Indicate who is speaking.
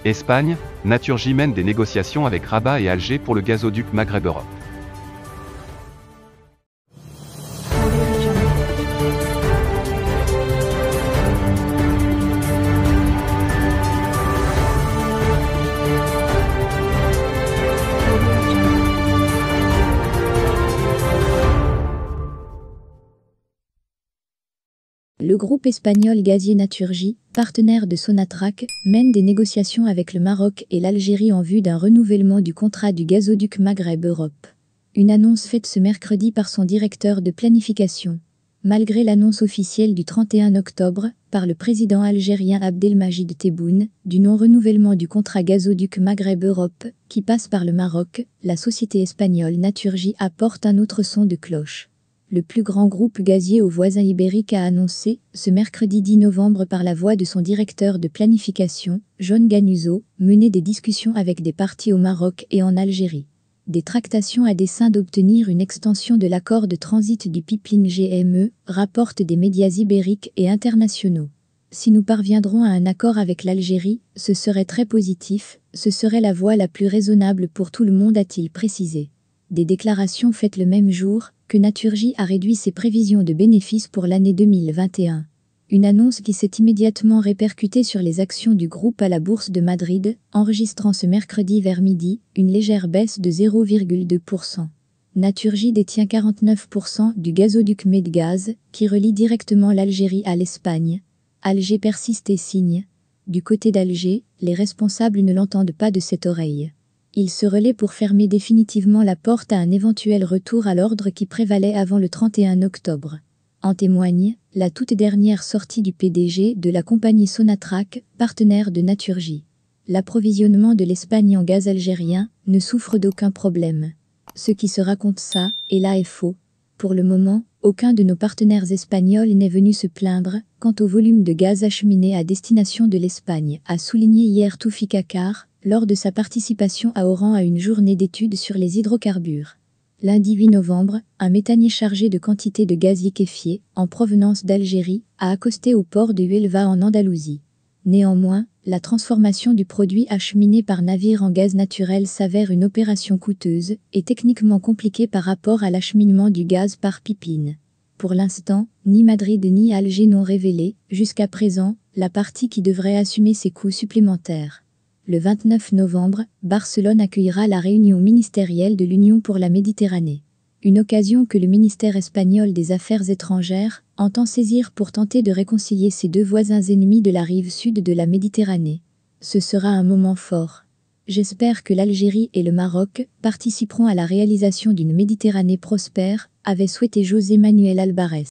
Speaker 1: Espagne, Naturgy mène des négociations avec Rabat et Alger pour le gazoduc Maghreb-Europe.
Speaker 2: Le groupe espagnol gazier Naturgy, partenaire de Sonatrach, mène des négociations avec le Maroc et l'Algérie en vue d'un renouvellement du contrat du gazoduc Maghreb-Europe. Une annonce faite ce mercredi par son directeur de planification. Malgré l'annonce officielle du 31 octobre, par le président algérien Abdelmajid Tebboune, du non-renouvellement du contrat gazoduc Maghreb-Europe, qui passe par le Maroc, la société espagnole Naturgy apporte un autre son de cloche. Le plus grand groupe gazier aux voisins ibériques a annoncé, ce mercredi 10 novembre par la voix de son directeur de planification, John Ganuso, mener des discussions avec des parties au Maroc et en Algérie. Des tractations à dessein d'obtenir une extension de l'accord de transit du pipeline GME, rapportent des médias ibériques et internationaux. Si nous parviendrons à un accord avec l'Algérie, ce serait très positif, ce serait la voie la plus raisonnable pour tout le monde, a-t-il précisé. Des déclarations faites le même jour, que Naturgy a réduit ses prévisions de bénéfices pour l'année 2021. Une annonce qui s'est immédiatement répercutée sur les actions du groupe à la Bourse de Madrid, enregistrant ce mercredi vers midi, une légère baisse de 0,2%. Naturgy détient 49% du gazoduc Medgaz, qui relie directement l'Algérie à l'Espagne. Alger persiste et signe. Du côté d'Alger, les responsables ne l'entendent pas de cette oreille. Il se relaie pour fermer définitivement la porte à un éventuel retour à l'ordre qui prévalait avant le 31 octobre. En témoigne, la toute dernière sortie du PDG de la compagnie Sonatrach, partenaire de Naturgy. L'approvisionnement de l'Espagne en gaz algérien ne souffre d'aucun problème. Ce qui se raconte ça, et là est faux. Pour le moment, aucun de nos partenaires espagnols n'est venu se plaindre quant au volume de gaz acheminé à destination de l'Espagne, a souligné hier Toufik Akar, lors de sa participation à Oran à une journée d'études sur les hydrocarbures. Lundi 8 novembre, un méthanier chargé de quantité de gaz liquéfié, en provenance d'Algérie, a accosté au port de Huelva en Andalousie. Néanmoins, la transformation du produit acheminé par navire en gaz naturel s'avère une opération coûteuse et techniquement compliquée par rapport à l'acheminement du gaz par pipeline. Pour l'instant, ni Madrid ni Alger n'ont révélé, jusqu'à présent, la partie qui devrait assumer ces coûts supplémentaires. Le 29 novembre, Barcelone accueillera la réunion ministérielle de l'Union pour la Méditerranée. Une occasion que le ministère espagnol des Affaires étrangères entend saisir pour tenter de réconcilier ses deux voisins ennemis de la rive sud de la Méditerranée. Ce sera un moment fort. J'espère que l'Algérie et le Maroc participeront à la réalisation d'une Méditerranée prospère, avait souhaité José Manuel Albares.